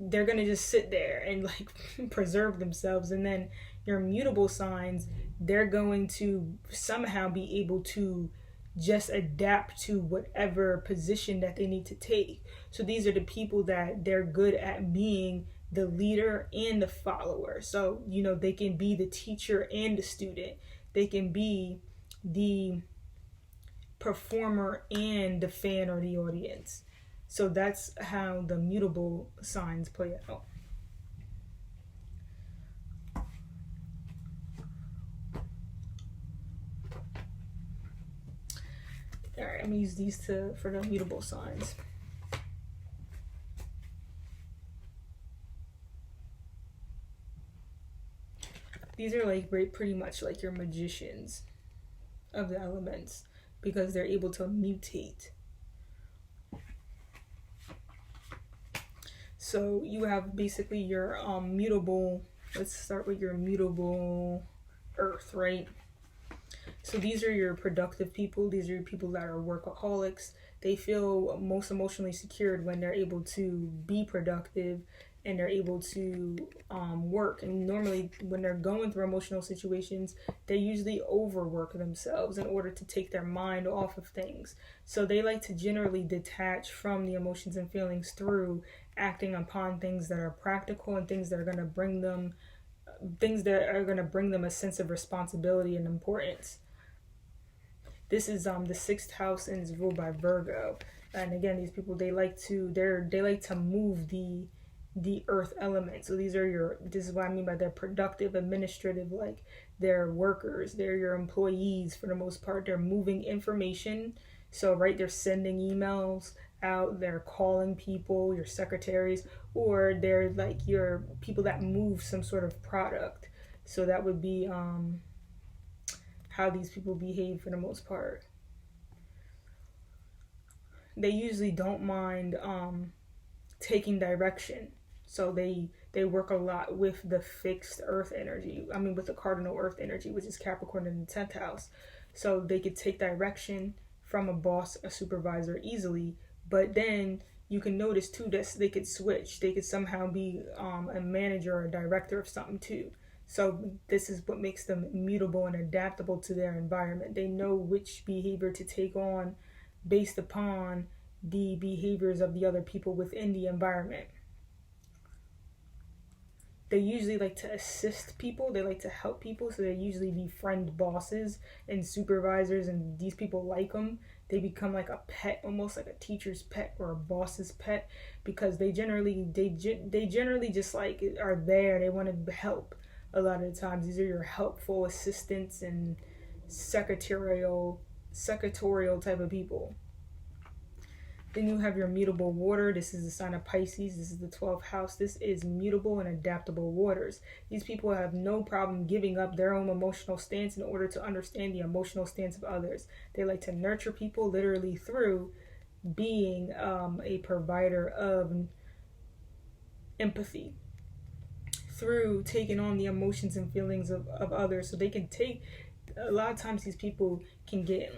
they're going to just sit there and like preserve themselves. And then your mutable signs, they're going to somehow be able to just adapt to whatever position that they need to take. So these are the people that they're good at being the leader and the follower. So, you know, they can be the teacher and the student. They can be the performer and the fan or the audience. So that's how the mutable signs play out. All right, I'm gonna use these for the mutable signs. These are like pretty much like your magicians of the elements, because they're able to mutate. So you have basically your mutable, let's start with your mutable earth, right? So these are your productive people. These are your people that are workaholics. They feel most emotionally secured when they're able to be productive and they're able to work. And normally when they're going through emotional situations, they usually overwork themselves in order to take their mind off of things. So they like to generally detach from the emotions and feelings through acting upon things that are practical and things that are going to bring them a sense of responsibility and importance. This is the sixth house and is ruled by Virgo. And again, these people, they like to move the earth element. So this is what I mean by they're productive, administrative, like they're workers, they're your employees for the most part. They're moving information. So right, they're sending emails out, they're calling people, your secretaries, or they're like your people that move some sort of product. So that would be how these people behave for the most part. They usually don't mind taking direction. So they work a lot with the fixed earth energy. I mean, with the cardinal earth energy, which is Capricorn in the 10th house. So they could take direction from a boss, a supervisor easily. But then you can notice too that they could switch. They could somehow be a manager or a director of something too. So this is what makes them mutable and adaptable to their environment. They know which behavior to take on based upon the behaviors of the other people within the environment. They usually like to assist people. They like to help people. So they usually befriend bosses and supervisors, and these people like them. They become like a pet, almost like a teacher's pet or a boss's pet, because they generally just like are there. They want to help. A lot of the times, these are your helpful assistants and secretarial type of people. Then you have your mutable water. This is the sign of Pisces. This is the 12th house. This is mutable and adaptable waters. These people have no problem giving up their own emotional stance in order to understand the emotional stance of others. They like to nurture people literally through being a provider of empathy, through taking on the emotions and feelings of others. So they can take, a lot of times these people can get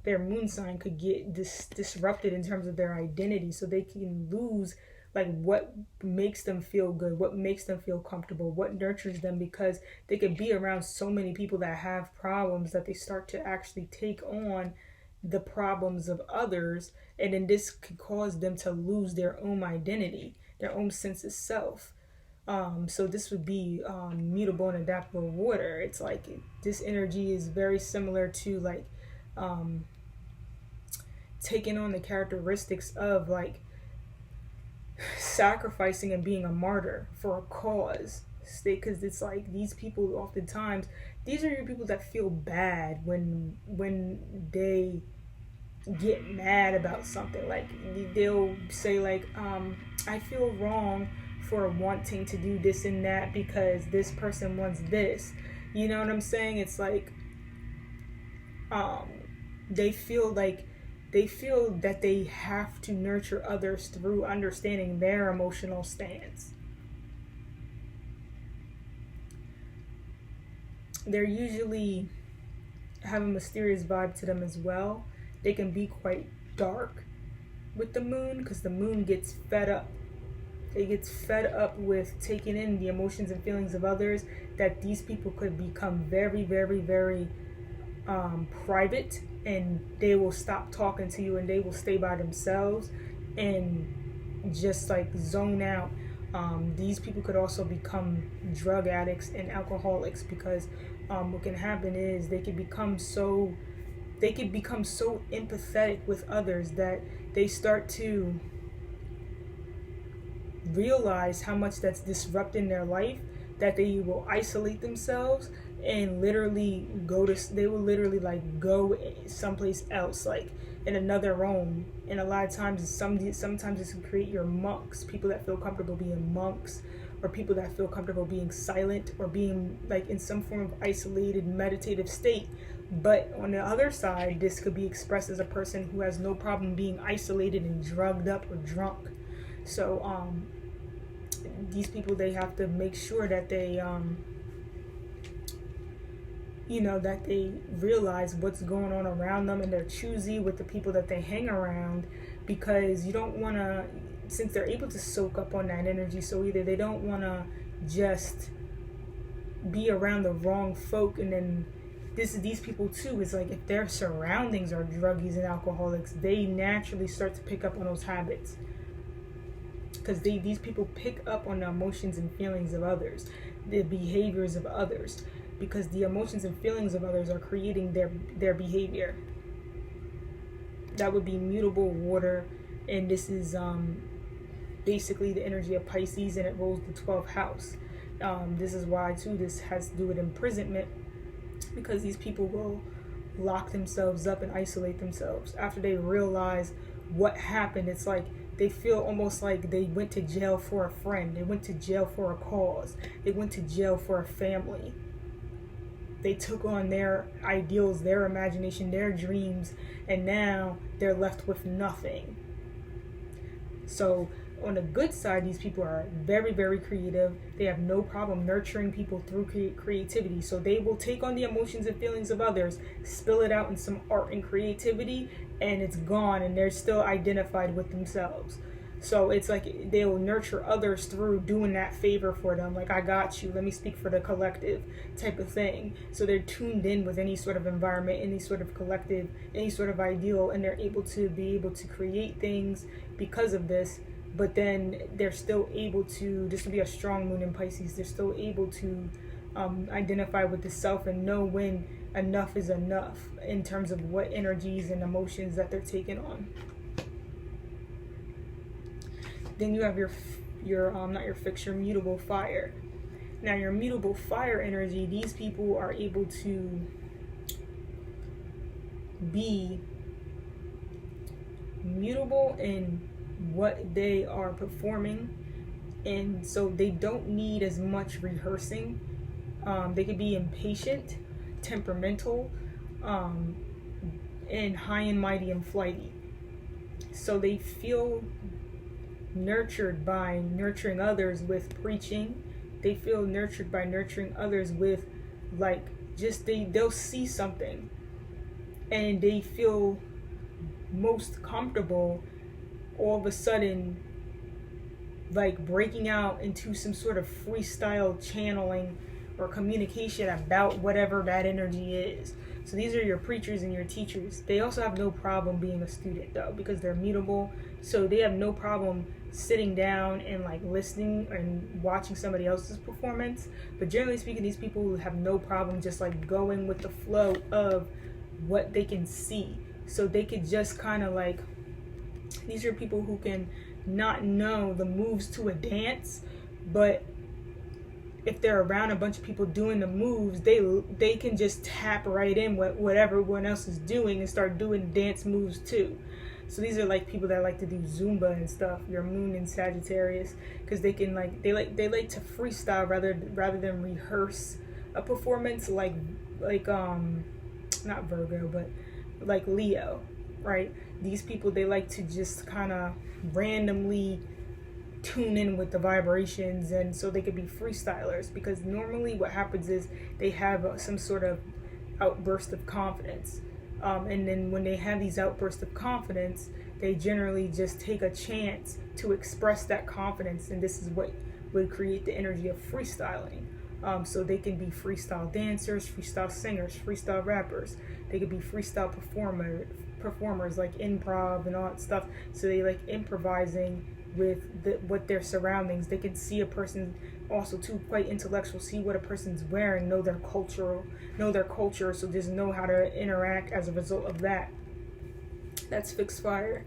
their moon sign could get disrupted in terms of their identity, so they can lose like what makes them feel good, what makes them feel comfortable, what nurtures them, because they could be around so many people that have problems that they start to actually take on the problems of others, and then this could cause them to lose their own identity, their own sense of self. So this would be mutable and adaptable water. It's like this energy is very similar to like taking on the characteristics of like sacrificing and being a martyr for a cause, because it's like these people oftentimes these are your people that feel bad when they get mad about something. Like they'll say like, I feel wrong for wanting to do this and that because this person wants this. You know what I'm saying? It's like, um they feel like they feel that they have to nurture others through understanding their emotional stance. They're usually have a mysterious vibe to them as well. They can be quite dark with the moon because the moon gets fed up. It gets fed up with taking in the emotions and feelings of others, that these people could become very, very, very private, and they will stop talking to you and they will stay by themselves and just like zone out. These people could also become drug addicts and alcoholics because what can happen is they could become so empathetic with others that they start to realize how much that's disrupting their life, that they will isolate themselves and literally they will literally like go someplace else, like in another room. And a lot of times sometimes it's to create your monks, people that feel comfortable being monks, or people that feel comfortable being silent or being like in some form of isolated meditative state. But on the other side, this could be expressed as a person who has no problem being isolated and drugged up or drunk. So these people, they have to make sure that they that they realize what's going on around them, and they're choosy with the people that they hang around, because you don't want to, since they're able to soak up on that energy so either they don't want to just be around the wrong folk. And then these people too is like, if their surroundings are druggies and alcoholics, they naturally start to pick up on those habits, because these people pick up on the emotions and feelings of others, the behaviors of others, because the emotions and feelings of others are creating their behavior. That would be mutable water, and this is basically the energy of Pisces, and it rules the 12th house. This is why too this has to do with imprisonment, because these people will lock themselves up and isolate themselves after they realize what happened. It's like they feel almost like they went to jail for a friend, they went to jail for a cause, they went to jail for a family. They took on their ideals, their imagination, their dreams, and now they're left with nothing. So on the good side, these people are very, very creative. They have no problem nurturing people through creativity. So they will take on the emotions and feelings of others, spill it out in some art and creativity, and it's gone, and they're still identified with themselves. So it's like they will nurture others through doing that favor for them. Like, I got you, let me speak for the collective type of thing. So they're tuned in with any sort of environment, any sort of collective, any sort of ideal, and they're able to create things because of this. But then they're still able to, this would be a strong moon in Pisces, they're still able to identify with the self and know when enough is enough in terms of what energies and emotions that they're taking on. Then you have your not your fixed, your mutable fire. Now your mutable fire energy, these people are able to be mutable in what they are performing, and so they don't need as much rehearsing. They could be impatient, temperamental, and high and mighty and flighty. So they feel nurtured by nurturing others with preaching. They feel nurtured by nurturing others with like just they'll see something and they feel most comfortable all of a sudden like breaking out into some sort of freestyle channeling or communication about whatever that energy is. So these are your preachers and your teachers. They also have no problem being a student though, because they're mutable. So they have no problem sitting down and like listening and watching somebody else's performance. But generally speaking, these people have no problem just like going with the flow of what they can see. So they could just kind of like, these are people who can not know the moves to a dance, but if they're around a bunch of people doing the moves, they can just tap right in whatever everyone else is doing and start doing dance moves too. So these are like people that like to do Zumba and stuff. Your moon in Sagittarius, because they can they like to freestyle rather than rehearse a performance like not Virgo, but like Leo, right? These people, they like to just kind of randomly tune in with the vibrations, and so they could be freestylers, because normally what happens is they have some sort of outburst of confidence, and then when they have these outbursts of confidence, they generally just take a chance to express that confidence, and this is what would create the energy of freestyling. So they can be freestyle dancers, freestyle singers, freestyle rappers. They could be freestyle performers like improv and all that stuff. So they like improvising with what their surroundings. They can see a person, also too, quite intellectual, see what a person's wearing, know their culture, so just know how to interact as a result of that. That's fixed fire.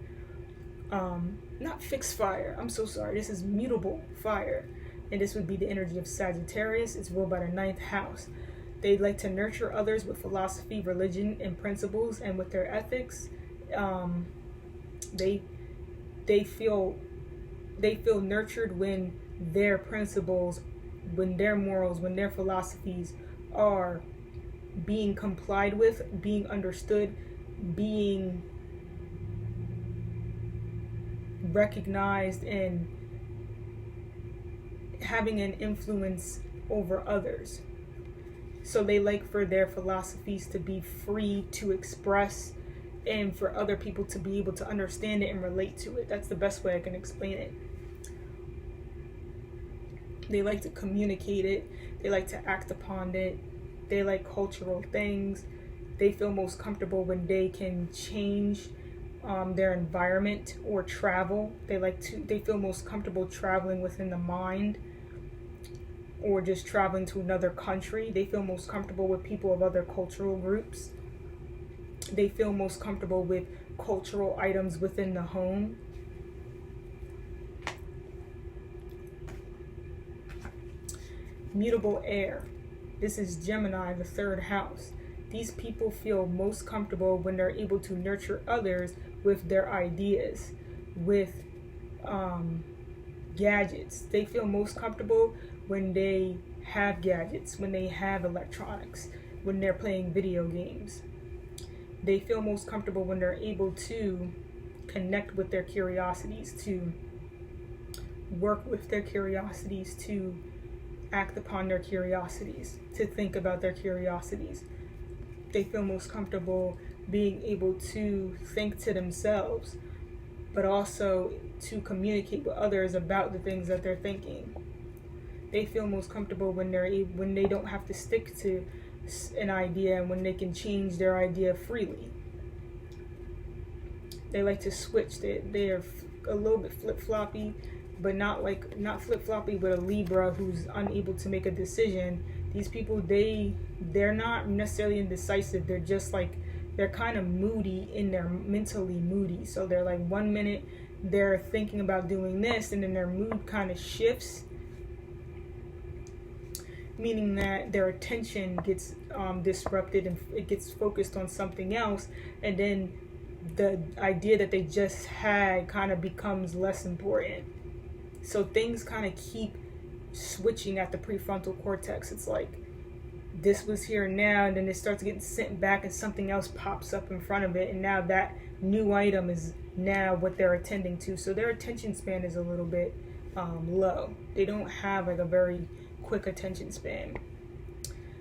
Not fixed fire, I'm so sorry, this is mutable fire, and this would be the energy of Sagittarius. It's ruled by the 9th house. They like to nurture others with philosophy, religion, and principles, and with their ethics. They feel nurtured when their principles, when their morals, when their philosophies are being complied with, being understood, being recognized, and having an influence over others. So they like for their philosophies to be free to express, and for other people to be able to understand it and relate to it. That's the best way I can explain it. They like to communicate it. They like to act upon it. They like cultural things. They feel most comfortable when they can change their environment or travel. They feel most comfortable traveling within the mind, or just traveling to another country. They feel most comfortable with people of other cultural groups. They feel most comfortable with cultural items within the home. Mutable air. This is Gemini, the 3rd house. These people feel most comfortable when they're able to nurture others with their ideas, with gadgets. They feel most comfortable when they have gadgets, when they have electronics, when they're playing video games. They feel most comfortable when they're able to connect with their curiosities, to work with their curiosities, to act upon their curiosities, to think about their curiosities. They feel most comfortable being able to think to themselves, but also to communicate with others about the things that they're thinking. They feel most comfortable when they don't have to stick to an idea, and when they can change their idea freely. They like to switch. They are a little bit flip-floppy, but not flip-floppy with a Libra who's unable to make a decision. These people, they're not necessarily indecisive. They're just they're kind of moody, and they're mentally moody. So they're like, 1 minute they're thinking about doing this, and then their mood kind of shifts, meaning that their attention gets disrupted and it gets focused on something else, and then the idea that they just had kind of becomes less important. So things kind of keep switching at the prefrontal cortex. It's like this was here now, and then it starts getting sent back, and something else pops up in front of it, and now that new item is now what they're attending to. So their attention span is a little bit low. They don't have a very quick attention span.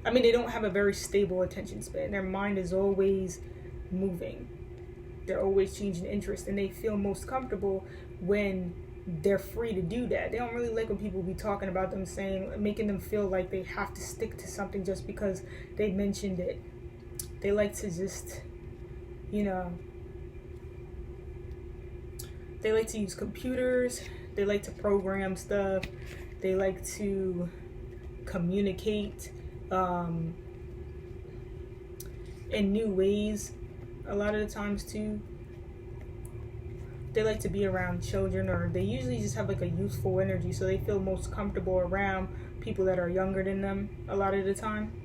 I mean, they don't have a very stable attention span. Their mind is always moving. They're always changing interest, and they feel most comfortable when they're free to do that. They don't really like when people be talking about them, making them feel like they have to stick to something just because they mentioned it. They like to just, they like to use computers. They like to program stuff. They like to communicate in new ways a lot of the times too. they like to be around children, or they usually just have like a youthful energy, so they feel most comfortable around people that are younger than them a lot of the time.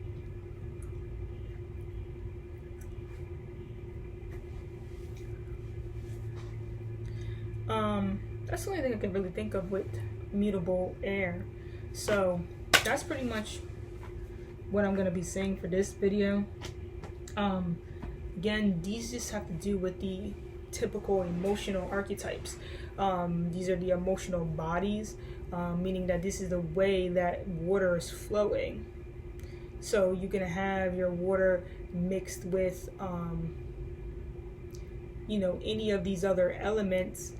That's the only thing I can really think of with mutable air. So that's pretty much what I'm going to be saying for this video. Again, these just have to do with the typical emotional archetypes. These are the emotional bodies, meaning that this is the way that water is flowing. So you can have your water mixed with any of these other elements,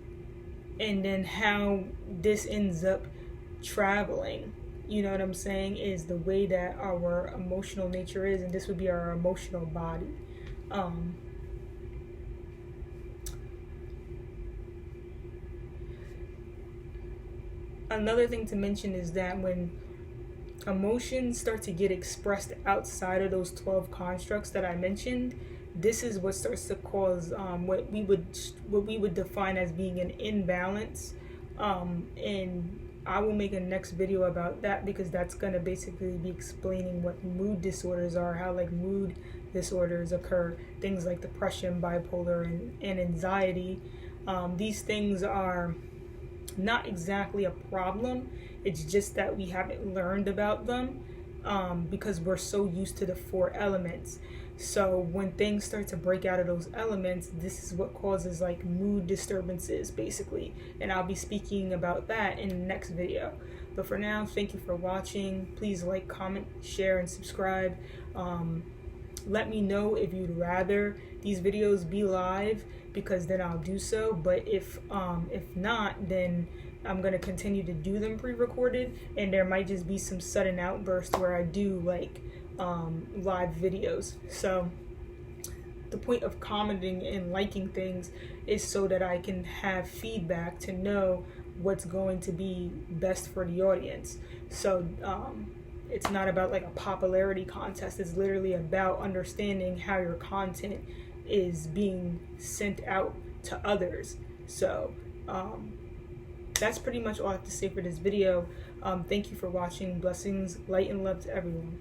and then how this ends up traveling, you know what I'm saying, is the way that our emotional nature is, and this would be our emotional body. Another thing to mention is that when emotions start to get expressed outside of those 12 constructs that I mentioned, this is what starts to cause what we would define as being an imbalance, and I will make a next video about that, because that's going to basically be explaining what mood disorders are, how like mood disorders occur, things like depression, bipolar, and anxiety. These things are not exactly a problem, it's just that we haven't learned about them because we're so used to the 4 elements. So when things start to break out of those elements, this is what causes like mood disturbances basically, and I'll be speaking about that in the next video. But for now, thank you for watching. Please like, comment, share, and subscribe. Let me know if you'd rather these videos be live, because then I'll do so. But if not, then I'm going to continue to do them pre-recorded, and there might just be some sudden outbursts where I do like live videos. So the point of commenting and liking things is so that I can have feedback to know what's going to be best for the audience. So it's not about like a popularity contest. It's literally about understanding how your content is being sent out to others. So that's pretty much all I have to say for this video. Thank you for watching. Blessings, light, and love to everyone.